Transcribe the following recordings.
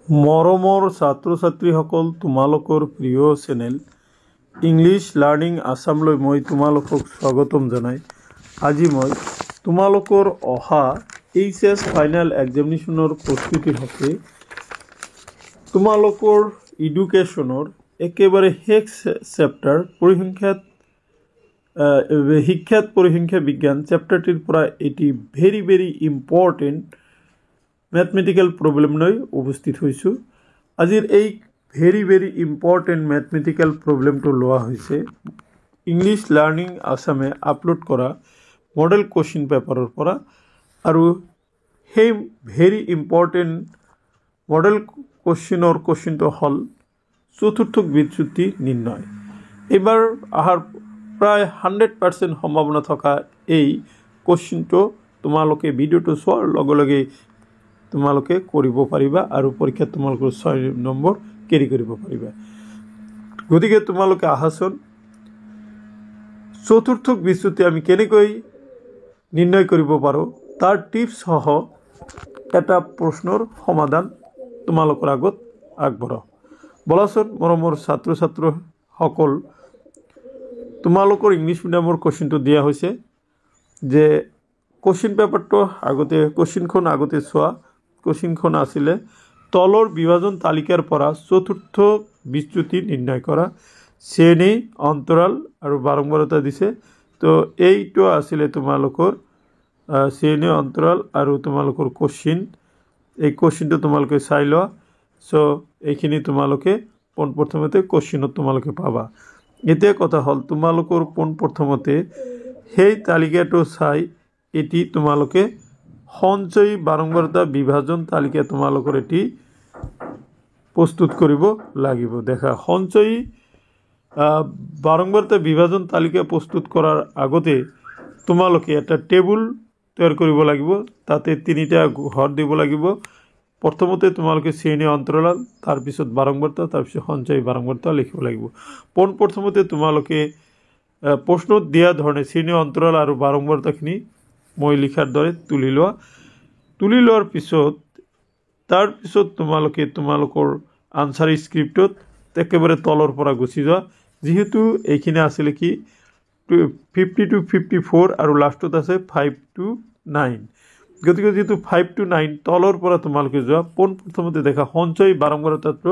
মৰমৰ ছাত্ৰ ছাত্ৰীসকল, তোমালোকৰ প্ৰিয় চেনেল ইংলিছ লাৰ্ণিং আছামলৈ মই তোমালোকক স্বাগতম জনাই আজি মই তোমালোকৰ অহা এইচএছ ফাইনেল এক্সামিনেশ্যনৰ প্ৰস্তুতিৰ হকে তোমালোকৰ এডুকেশ্যনৰ একেবাৰে শেষ চেপ্টাৰ শিক্ষাত পৰিসংখ্যা বিজ্ঞান চেপ্টাৰটিৰ পৰা এটি ভেৰি ইম্পৰ্টেণ্ট মেথমেটিক্যাল প্ৰব্লেম লৈ উপস্থিত হৈছোঁ। আজিৰ এই ভেৰি ইম্পৰ্টেণ্ট মেথমেটিক্যাল প্ৰব্লেমটো লোৱা হৈছে ইংলিছ লাৰ্ণিং আছামে আপলোড কৰা মডেল কুৱেশ্যন পেপাৰৰ পৰা, আৰু সেই ভেৰি ইম্পৰ্টেণ্ট মডেল কুৱেশ্যনটো হ'ল চতুৰ্থ বিচ্যুতি নিৰ্ণয়। এইবাৰ অহাৰ প্ৰায় 100% সম্ভাৱনা থকা এই কুৱেশ্যনটো তোমালোকে ভিডিঅ'টো চোৱাৰ লগে লগে তোমালোকে কৰিব পাৰিবা আৰু পৰীক্ষাত তোমালোকৰ 6 নম্বৰ কেৰি কৰিব পাৰিবা। গতিকে তোমালোকে আহাচোন চতুৰ্থ বিচ্যুতি আমি কেনেকৈ নিৰ্ণয় কৰিব পাৰোঁ তাৰ টিপছ সহ এটা প্ৰশ্নৰ সমাধান তোমালোকৰ আগত আগবঢ়াওঁ। বলাচোন মৰমৰ ছাত্ৰ ছাত্ৰীসকল, তোমালোকৰ ইংলিছ মিডিয়ামৰ কুৱেশ্যনটো দিয়া হৈছে যে কুৱেশ্যন পেপাৰটো কুৱেশ্যনখন আগতে চোৱা। কুৱেশ্যনখন আছিলে তলৰ বিভাজন তালিকাৰ পৰা চতুৰ্থ বিচ্যুতি নিৰ্ণয় কৰা, শ্ৰেণী, অন্তৰাল আৰু বাৰম্বাৰতা দিছে। তো এইটো আছিলে তোমালোকৰ শ্ৰেণী, অন্তৰাল আৰু তোমালোকৰ কুৱেশ্যন। এই কুৱেশ্যনটো তোমালোকে চাই লোৱা। চ' এইখিনি তোমালোকে পোনপ্ৰথমতে কুৱেশ্যনত তোমালোকে পাবা। এতিয়া কথা হ'ল তোমালোকৰ পোনপ্ৰথমতে সেই তালিকাটো চাই এটি তোমালোকে সঞ্চয়ী বাৰম্বাৰতা বিভাজন তালিকা তোমালোকৰ এটি প্ৰস্তুত কৰিব লাগিব। দেখা, সঞ্চয়ী বাৰম্বাৰতা বিভাজন তালিকা প্ৰস্তুত কৰাৰ আগতে তোমালোকে এটা টেবুল তৈয়াৰ কৰিব লাগিব। তাতে 3টা ঘৰ দিব লাগিব। প্ৰথমতে তোমালোকে শ্ৰেণী, অন্তৰাল, তাৰপিছত বাৰম্বাৰতা, তাৰপিছত সঞ্চয়ী বাৰম্বাৰতা লিখিব লাগিব। পোনপ্ৰথমতে তোমালোকে প্ৰশ্নত দিয়া ধৰণে শ্ৰেণী, অন্তৰাল আৰু বাৰম্বাৰতাখিনি মই লিখাৰ দৰে তুলি লোৱা। তুলি লোৱাৰ পিছত তাৰপিছত তোমালোকে তোমালোকৰ আনচাৰ স্ক্ৰিপ্টত একেবাৰে তলৰ পৰা গুচি যোৱা। যিহেতু এইখিনি আছিলে কি 50 to 54 আৰু লাষ্টত আছে 5 to 9। গতিকে যিহেতু 5 to 9 তলৰ পৰা তোমালোকে যোৱা। পোনপ্ৰথমতে দেখা সঞ্চয়ী বাৰম্বাৰতাটো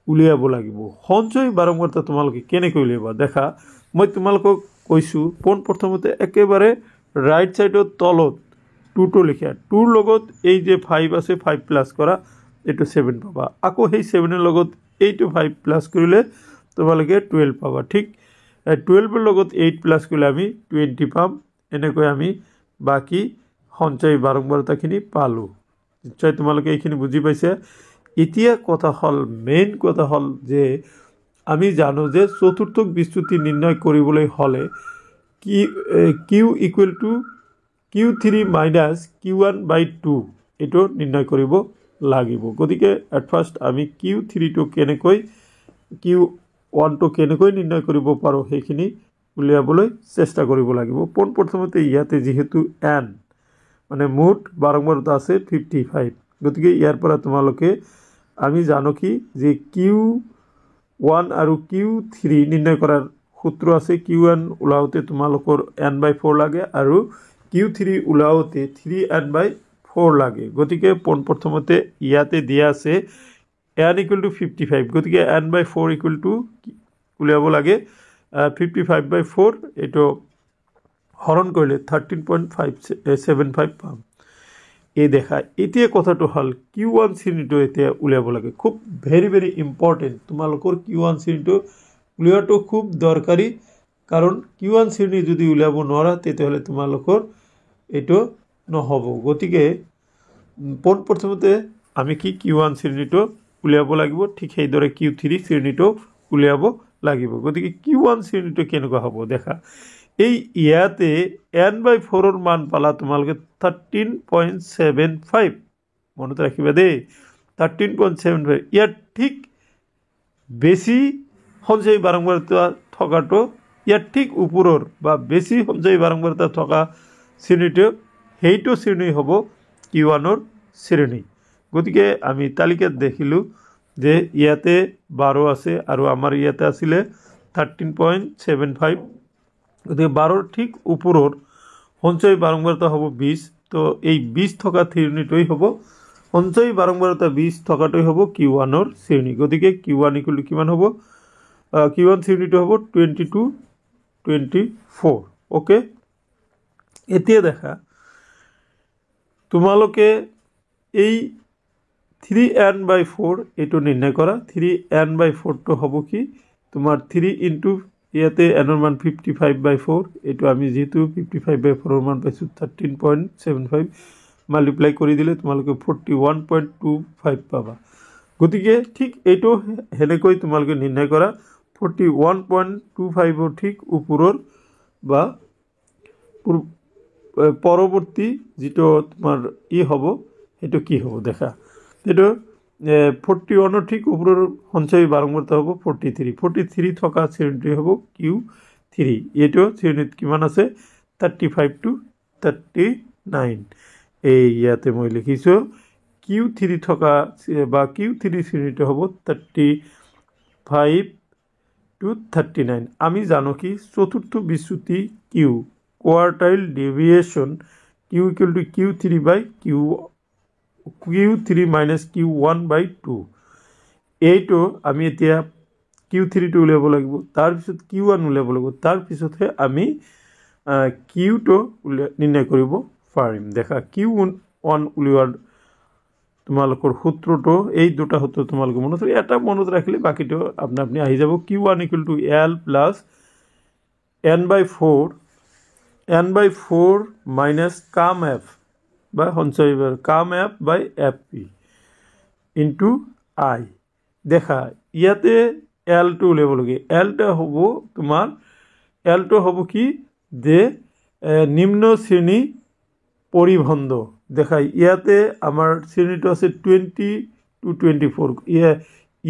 উলিয়াব লাগিব। সঞ্চয়ী বাৰম্বাৰতা তোমালোকে কেনেকৈ উলিয়াবা দেখা, মই তোমালোকক কৈছোঁ পোনপ্ৰথমতে একেবাৰে ৰাইট ছাইডত তলত 2টো লিখা, 2ৰ লগত এই যে 5 আছে 5 প্লাছ কৰা, এইটো 7 পাবা। আকৌ সেই 7ৰ লগত এইটো 5 প্লাছ কৰিলে তোমালোকে 12 পাবা। ঠিক 12ৰ লগত 8 প্লাছ কৰিলে আমি 20 পাম। এনেকৈ আমি বাকী সঞ্চয়ী বাৰম্বাৰতাখিনি পালোঁ। নিশ্চয় তোমালোকে এইখিনি বুজি পাইছে। এতিয়া মেইন কথা হ'ল যে আমি জানো যে চতুৰ্থ বিচ্যুতি নিৰ্ণয় কৰিবলৈ হ'লে Q equal to Q3 minus Q1/2 এইটো নিৰ্ণয় কৰিব লাগিব। গতিকে এট ফাৰ্ষ্ট আমি Q3টো Q1টো কেনেকৈ নিৰ্ণয় কৰিব পাৰোঁ সেইখিনি উলিয়াবলৈ চেষ্টা কৰিব লাগিব। পোনপ্ৰথমতে ইয়াতে যিহেতু n মানে মুঠ বাৰম্বাৰতা আছে 55, গতিকে ইয়াৰ পৰা তোমালোকে আমি জানো কি যে Q1 আৰু Q3 নিৰ্ণয় কৰাৰ সূত্ৰ আছে। Q1 ওলাওঁতে তোমালোকৰ n/4 লাগে আৰু Q3 ওলাওঁতে 3n/4 লাগে। গতিকে পোনপ্ৰথমতে ইয়াতে দিয়া আছে n = 55, গতিকে n/4 উলিয়াব লাগে 55/4। এইটো হৰণ কৰিলে 13.75 পাম। এই দেখা, এতিয়া কথাটো হ'ল Q1 শ্ৰেণীটো এতিয়া উলিয়াব লাগে। খুব ভেৰি ইম্পৰ্টেণ্ট। তোমালোকৰ Q1 শ্ৰেণীটো উলিওৱাটো খুব দৰকাৰী, কাৰণ Q1 শ্ৰেণী যদি উলিয়াব নোৱাৰা তেতিয়াহ'লে তোমালোকৰ এইটো নহ'ব। গতিকে পোনপ্ৰথমতে আমি Q1 শ্ৰেণীটো উলিয়াব লাগিব। ঠিক সেইদৰে Q3 শ্ৰেণীটো উলিয়াব লাগিব। গতিকে Q1 শ্ৰেণীটো কেনেকুৱা হ'ব দেখা, এই ইয়াতে n/4ৰ মান পালা তোমালোকে 13.75। মনত ৰাখিবা দেই, 13.75। ইয়াৰ ঠিক বেছি সঞ্চয়ী বাৰম্বাৰতা থকাটো, ইয়াৰ ঠিক ওপৰৰ বা বেছি সঞ্চয়ী বাৰম্বাৰতা থকা শ্ৰেণীটো, সেইটো শ্ৰেণী হ'ব Q1ৰ শ্ৰেণী। গতিকে আমি তালিকাত দেখিলোঁ যে ইয়াতে 12 আছে আৰু আমাৰ ইয়াতে আছিলে 13.75 গতিকে 12 ঠিক ওপৰৰ সঞ্চয় বাৰম্বাৰতা হ'ব 20 তো এই 20 থকা শ্ৰেণীটোই হ'ব সঞ্চয় বাৰম্বাৰতা 20 থকাটোই হ'ব Q1 ৰ শ্ৰেণী গতিকে Q1 = কিমান হ'ব Q1 শ্ৰেণীটো হ'ব 22 24 ওকে এতিয়া দেখা তোমালোকে এই 3n/4 এইটো নিৰ্ণয় কৰা 3n/4 টো হ'ব কি তোমাৰ 3 ইনটু ইয়াতে n ৰ মান 55/4 এইটো আমি যেহেতু 55/4 ৰ মান পাইছো 13.75 মাল্টিপ্লাই কৰি দিলে তোমালোকে 41.25 পাবা গতিকে ঠিক এইটো হেনেকৈ তোমালোকে নিৰ্ণয় কৰা 41.25 ৰ ঠিক ওপৰৰ বা পৰৱৰ্তী যেটো তোমাৰ হ'ব এটো কি হ'ব দেখা এটো 41 ৰ ঠিক ওপৰৰ সঞ্চয় বাৰম্বাৰতা হ'ব 43 থকা শ্ৰেণীটো হ'ব Q3 এটো শ্ৰেণীত কিমান আছে 35 to 39 এই ইয়াতে মই লিখিছো Q3 থকা বা Q3 শ্ৰেণীটো হ'ব 35 to 39 আমি জানো কি চতুৰ্থ বিচ্যুতি Q quartile deviation Q = Q3 minus Q1/2 এইটো আমি এতিয়া Q3 টো উলিয়াব লাগিব তাৰ পিছত Q1 উলিয়াব লাগিব তাৰ পিছতহে আমি Q টো নিৰ্ণয় কৰিব পাৰিম দেখা Q1 উলিওৱাৰ তোমালোকৰ সূত্ৰটো এই দুটা সূত্ৰ তোমালোকে মনত এটা মনত ৰাখিলে বাকিটো আপনি আহি যাব Q1 = L plus n/4 minus CAM F by সঞ্চয় CAM F by FP into I দেখা ইয়াতে L টো উলিয়াব লাগে L টা হ'ব তোমাৰ L টো হ'ব কি যে নিম্ন শ্ৰেণী পৰিবন্ধ দেখা ইয়াতে আমাৰ শ্ৰেণীটো আছে 20 to 24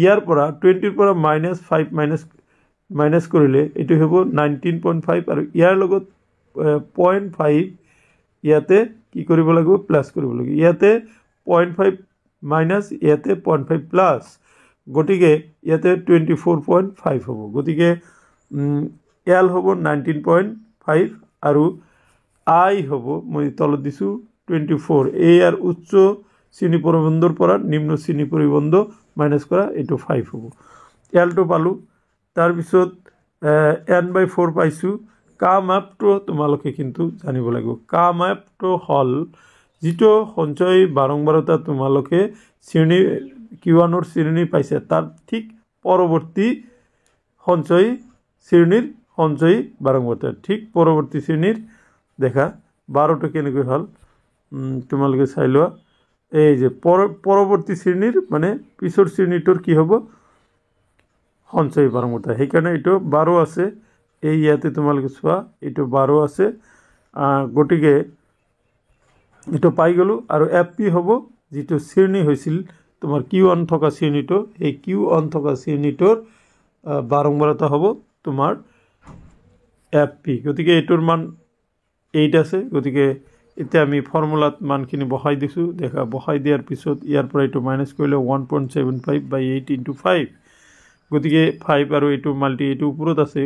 ইয়াৰ পৰা 20 ৰ পৰা -5 মাইনাস কৰিলে এটো হ'ব 19.5 আৰু ইয়াৰ লগত 0.5 ইয়াতে কি কৰিব লাগিব প্লাস কৰিব লাগিব ইয়াতে 0.5 মাইনাস ইয়াতে 0.5 প্লাস গটিকে ইয়াতে 24.5 হ'ব গটিকে L হ'ব 19.5 আৰু I হ'ব মই তলত দিছো 24 এই আৰ উচ্চ শ্ৰেণী পৰিবন্ধৰ পৰা নিম্ন শ্ৰেণী পৰিবন্ধ মাইনাস কৰা এটো 5 হ'ব L টো পালো তাৰ পিছত n/4 পাইছো কাম আপ টো তোমালোকে কিন্তু জানিব লাগিব কাম আপ টো হল যেটো সঞ্চয় বাৰম্বাৰতা তোমালোকে শ্ৰেণী Q1 ৰ শ্ৰেণী পাইছে তাৰ ঠিক পৰৱৰ্তী সঞ্চয় শ্ৰেণীৰ সঞ্চয় বাৰম্বাৰতা ঠিক পৰৱৰ্তী শ্ৰেণীৰ দেখা 12 টো কেনেকৈ হল তোমালোকে চাই লোৱা এই যে পৰৱৰ্তী শ্ৰেণীৰ মানে পিছৰ শ্ৰেণীটোৰ কি হ'ব সঞ্চয় বাৰম্বাৰতা হেকাৰণে এটো 12 আছে এই ইয়াতে তোমালোকে চোৱা এটো 12 আছে গটিকে এটো পাই গলো আৰু এফপি হ'ব যেটো শ্ৰেণী হৈছিল তোমাৰ Q1 থকা শ্ৰেণীটো এই Q1 থকা শ্ৰেণীটোৰ বাৰম্বাৰতা হ'ব তোমাৰ এফপি গটিকে এটোৰ মান 8 আছে গটিকে এতিয়া আমি ফৰ্মুলাত মানখিনি বহাই দিছো দেখা বহাই দিয়াৰ পিছত ইয়াৰ পৰা এটো মাইনাস কৰিলে 1.75 by 8 into 5 গটিকে 5 আৰু এটো মাল্টি এটো ওপৰত আছে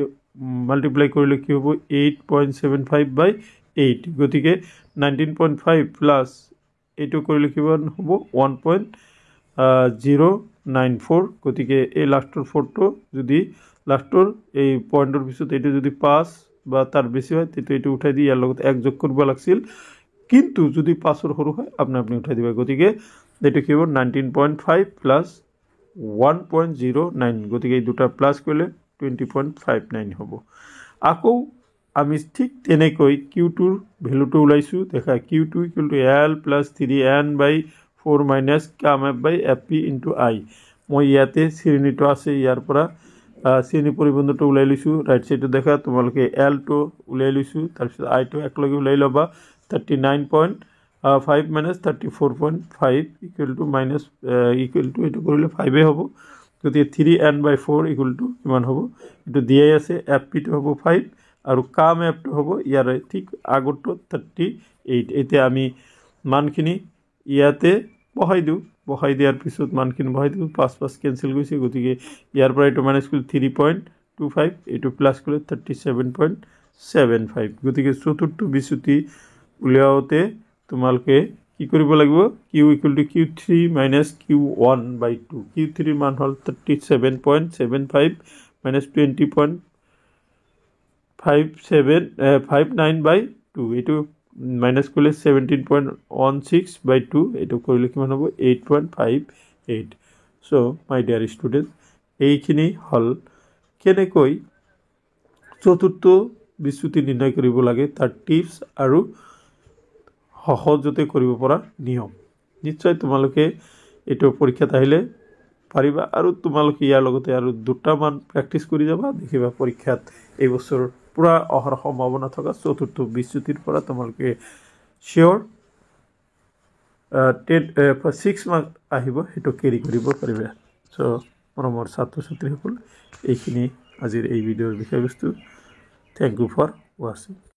মাল্টিপ্লাই কৰিলে কি হ'ব 8.75 by 8 গটিকে 19.5 প্লাস এটো কৰিলে কিমান হ'ব 1.094 গটিকে এই লাষ্টৰ 4 টো যদি লাষ্টৰ এই পয়েন্টৰ পিছত এটো যদি 5 বা তাৰ বেশি হয় তেতো এটো উঠাই দি ইয়াৰ লগত এক যোগ কৰিব লাগছিল কিন্তু যদি 5 ৰ সৰু হয় আপনি উঠাই দিবা গটিকে এটো কি হ'ব 19.5 plus 1.09 গটিকে এই দুটা প্লাস কৰিলে 20.59 হ'ব আকৌ আমি ঠিক তেনেকৈ Q2 ৰ ভ্যালুটো উলাইছো দেখা Q2 = L plus 3n/4 minus CAM F by FP into I মই ইয়াতে শ্ৰেণীটো আছে ইয়াৰ পৰা শ্ৰেণী পৰিবন্ধটো উলাই লৈছো ৰাইট সাইডে দেখা তোমালোকে L টো উলাই লৈছো তাৰ পিছত I টো একলগে উলাই লবা 39.5 minus 34.5 equal to এটো কৰিলে 5 এ হ'ব গতি 3n/4 equal to কিমান হ'ব এটো দিয়াই আছে FP টো হ'ব 5 আৰু CAM F টো হ'ব ইয়াৰে ঠিক আগৰটো 38 এতিয়া আমি মানখিনি ইয়াতে বহাই দিওঁ বহাই দিয়াৰ পিছত মানখিনি বহাই দিওঁ 5 কেঞ্চেল গৈছে গতিকে ইয়াৰ পৰা এইটো মাইনাছ কৰিলে 3.25 এইটো প্লাছ কৰিলে 37.75 গতিকে চতুৰ্থ বিচ্যুতি উলিয়াওঁতে তোমালোকে কি কৰিব লাগিব Q equal to Q3 minus Q1/2 Q3 মান হ'ল 37.75 মাইনাছ 20.59/2 এইটো মাইনাছ কৰিলে 17.16/2 এইটো কৰিলে কিমান হ'ব 8.58 চ' মাই ডিয়াৰ ষ্টুডেণ্ট এইখিনি হ'ল কেনেকৈ চতুৰ্থ বিচ্যুতি নিৰ্ণয় কৰিব লাগে তাৰ টিপছ আৰু সহজতে কৰিব পৰা নিয়ম নিশ্চয় তোমালোকে এইটো পৰীক্ষাত আহিলে পাৰিবা আৰু তোমালোকে ইয়াৰ লগতে আৰু দুটামান প্ৰেক্টিছ কৰি যাবা দেখিবা পৰীক্ষাত এই বছৰ পুৰা অহাৰ সম্ভাৱনা থকা চতুৰ্থ বিচ্যুতিৰ পৰা তোমালোকে চিয়ৰ 6 মাৰ্ক আহিব সেইটো কেৰি কৰিব পাৰিবা চ' মৰমৰ ছাত্ৰ ছাত্ৰীসকল এইখিনি আজিৰ এই ভিডিঅ'ৰ বিষয়বস্তু থেংক ইউ ফৰ ৱাচিং